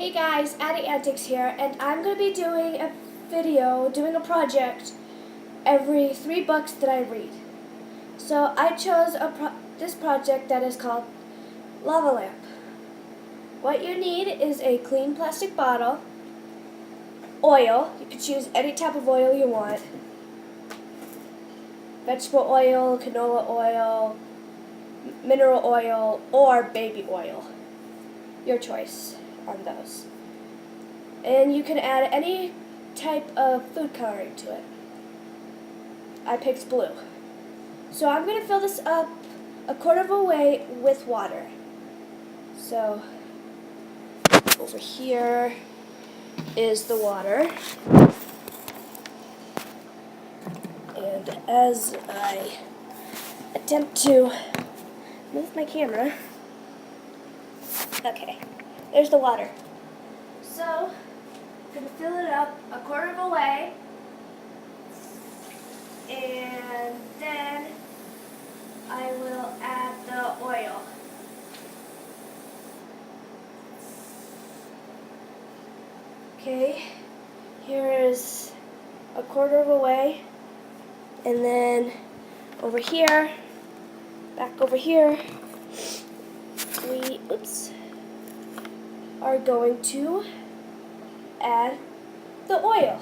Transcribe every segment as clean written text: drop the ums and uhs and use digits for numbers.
Hey guys, Addy Antics here, and I'm going to be doing a video, doing a project every 3 books that I read. So I chose this project that is called Lava Lamp. What you need is a clean plastic bottle, oil, you can choose any type of oil you want, vegetable oil, canola oil, mineral oil, or baby oil. Your choice on those. And you can add any type of food coloring to it. I picked blue. So I'm going to fill this up a quarter of a way with water. So over here is the water. And as I attempt to move my camera, okay, there's the water. So I'm going to fill it up a quarter of a way, and then I will add the oil. Okay, here is a quarter of a way, and then over here, back over here, we are going to add the oil.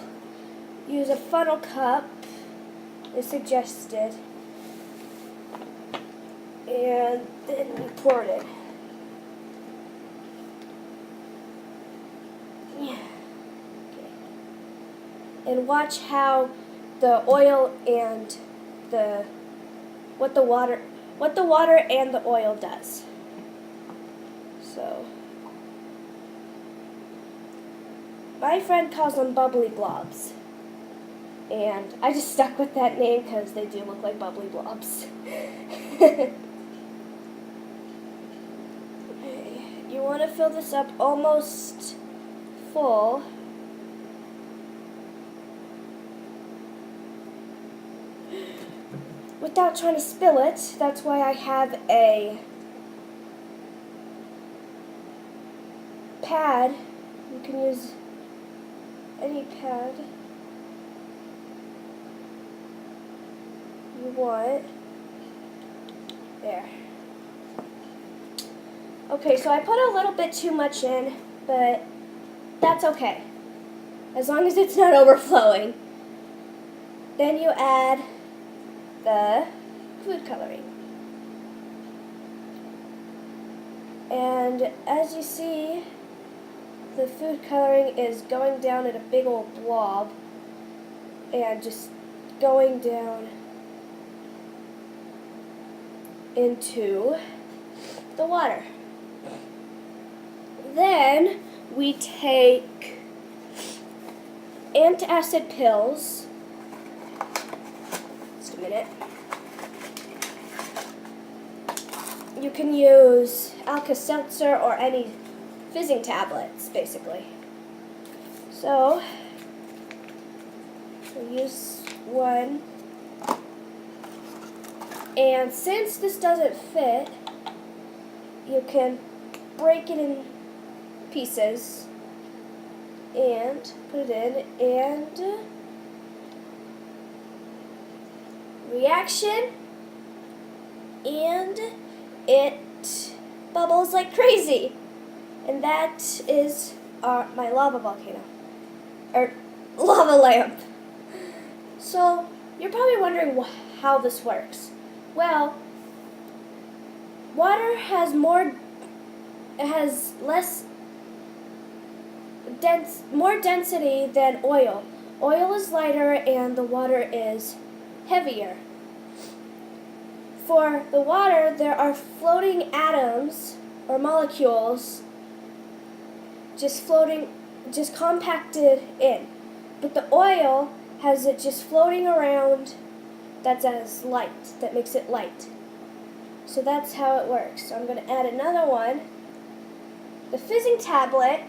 Use a funnel cup, as suggested, and then we pour it in. Yeah. Okay. And watch how the oil and what the water and the oil does. So my friend calls them bubbly blobs, and I just stuck with that name because they do look like bubbly blobs. You want to fill this up almost full. Without trying to spill it, that's why I have a pad. You can use any pad you want. There. Okay, so I put a little bit too much in, but that's okay, as long as it's not overflowing. Then you add the food coloring. And as you see, the food coloring is going down in a big old blob and just going down into the water. Then we take antacid pills. Just a minute. You can use Alka-Seltzer or any fizzing tablets, basically. So we'll use one. And since this doesn't fit, you can break it in pieces and put it in, and reaction, and it bubbles like crazy. And that is my lava volcano, or lava lamp. So you're probably wondering how this works. Well, water has more density than oil. Oil is lighter and the water is heavier. For the water, there are floating atoms or molecules just compacted in. But the oil has it just floating around, that's as light, that makes it light. So that's how it works. So I'm going to add another one. The fizzing tablet,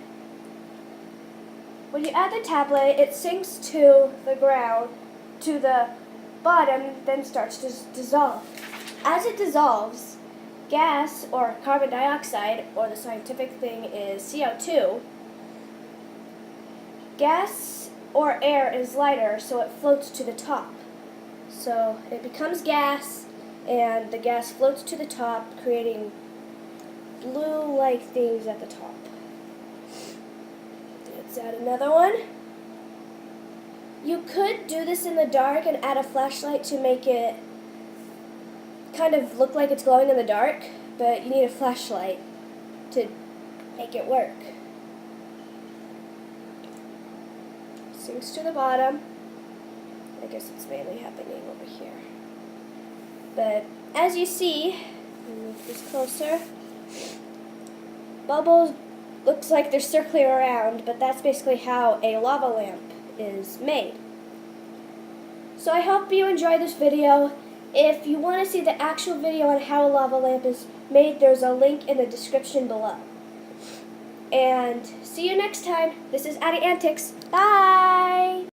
when you add the tablet, it sinks to the ground, to the bottom, then starts to dissolve. As it dissolves, gas, or carbon dioxide, or the scientific thing is CO2, gas or air is lighter, so it floats to the top. So it becomes gas, and the gas floats to the top, creating blue-like things at the top. Let's add another one. You could do this in the dark and add a flashlight to make it kind of look like it's glowing in the dark, but you need a flashlight to make it work. Sinks to the bottom. I guess it's mainly happening over here. But as you see, move this closer, bubbles looks like they're circling around, but that's basically how a lava lamp is made. So I hope you enjoyed this video. If you want to see the actual video on how a lava lamp is made, there's a link in the description below. And see you next time. This is Addie Antics. Bye!